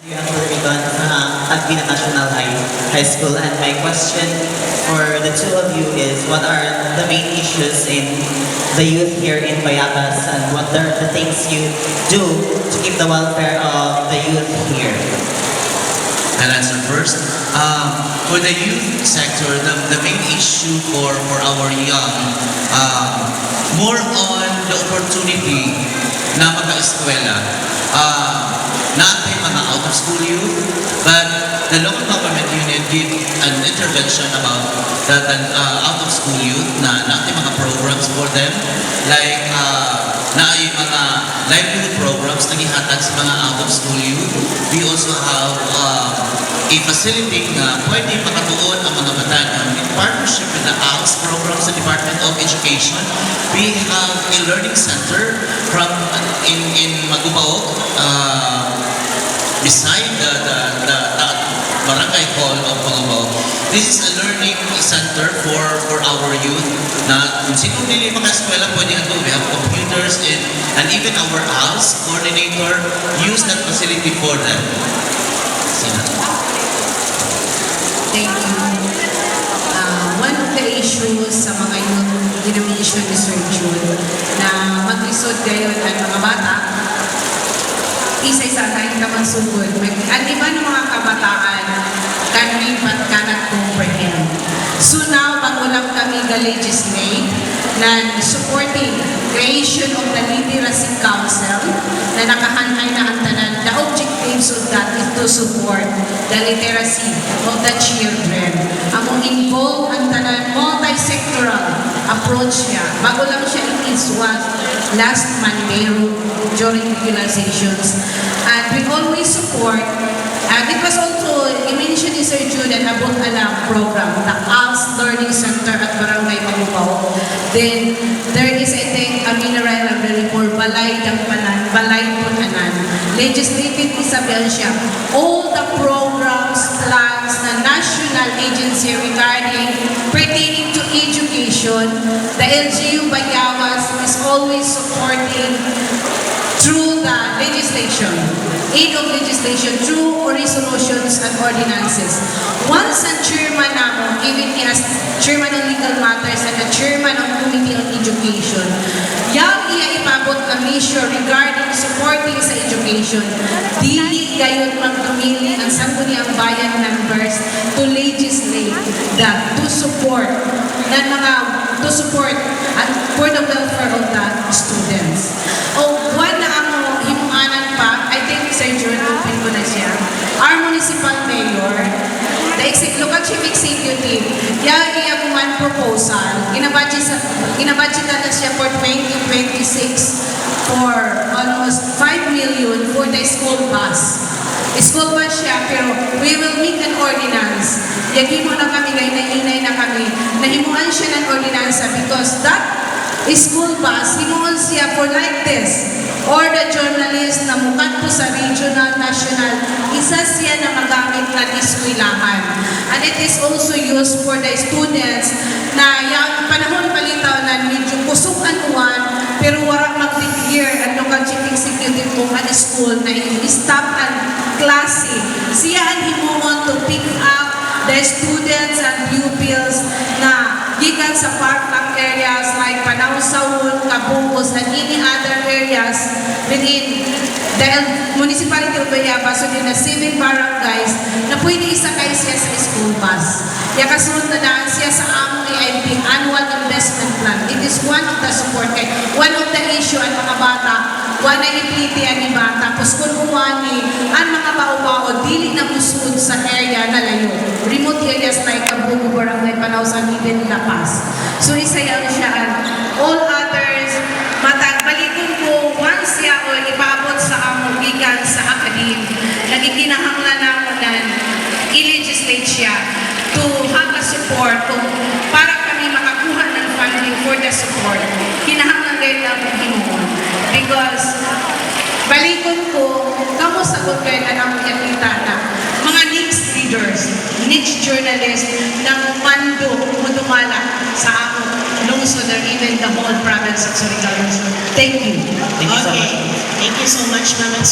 Ang Puriton at Bina National High School, and my question for the two of you is, what are the main issues in the youth here in Bayabas, and what are the things you do to keep the welfare of the youth here? I'll answer first. For the youth sector, the main issue for our young, more on the opportunity na maka-eskwela. Natin mga out-of-school youth, but the local government unit give an intervention about the out-of-school youth na natin mga programs for them, like na ay mga livelihood programs na gihatag sa mga out-of-school youth. We also have a facility na pwede makatuon ang mga bata in partnership with the ALS program sa Department of Education. We have a learning center from in Magubao, beside the barangay hall of Magubao. This is a learning center for our youth na kung sino nila maka-eskwela pwede ato. We have computers and even our ALS coordinator use that facility for them. Thank you. One of the issues sa mga youth, ginami-issue ni Sir June, na mag-lisod gayon ang mga bata, isa-isa tayong tamang sugod. Ang iba ng mga kabataan, cannot comprehend. So now, bago-lang kami ga-legislate na supporting creation of the Literacy Council na nakahanay na ang tanan. The objectives of that is to support the literacy of the children. Among involve ang tanan multi-sectoral approach niya. Bago lang siya was last Monday during regularizations. And we always support, and it was also, i-mention ni Sir Jude and Abot Alam program, the ALS Learning Center at Barangay Magubao. Then, there is, I think, a mineral for Balay Dangpanan, Balay Putanan. Legislative isabihan siya. All the programs, plans na national agency regarding pertaining to education, the LGU Bayabas is always supporting through the legislation, aid of legislation, through resolutions and ordinances. Once ang chairman namo, even as chairman of legal matters and the chairman of committee on education, yang iya ipabot na mission regarding supporting sa education, dili gayon magtumili ang sangguniang bayan members to legislate that to support and for the welfare of the students. One na ang himuanan pa, I think Sir John, open ko na siya. Our municipal mayor, the local chief executive, iya man proposal, ginabudgetan na siya for 2026 for almost 5 million for the school bus. School bus siya, pero we will make an ordinance. Yagimo na kami, nainay na kami, nahimuan siya ng ordinansa because that school bus, himuon siya for like this. Or the journalist na mukat po sa regional, national, isa siya na magamit na iskwilahan. And it is also used for the students na yung panahon palitaw na medyo kusukan uwan, pero wala mag-declare ang local chief executive kung ang school na i-stop ang klase. Siya ang himuon to pick up the students and pupils na gikan sa park areas like Panawsaon, Kabungos, and any other areas within the municipality of Bayabas, so in the 7 barangays, na pwede isakay siya sa school bus. Kasunod na daan siya sa among AIP, Annual Investment Plan. It is one of the support kay one of the issue ang mga bata, one na ipiti ang iba, tapos kung uwani, ang mga bao-bao, dili na musud sa area na layo. Remote areas like Kabungo, Barangay Panawsaon, even La Paz. So isa yan siya. All others, balikon ko, once siya o ipabot sa among gikan sa academe, nagikinahanglan naman na i-legislate siya to have a support kung para kami makakuha ng funding for the support. Kinahanglan din namin himuon. Because, balikon ko, kamo sagot kayo na namin yakita na mga niche leaders, niche journalists na mudumala sa among lungsod or even the whole province of Surigao. Thank you. Thank you so much. Thank you so much, Ma'am.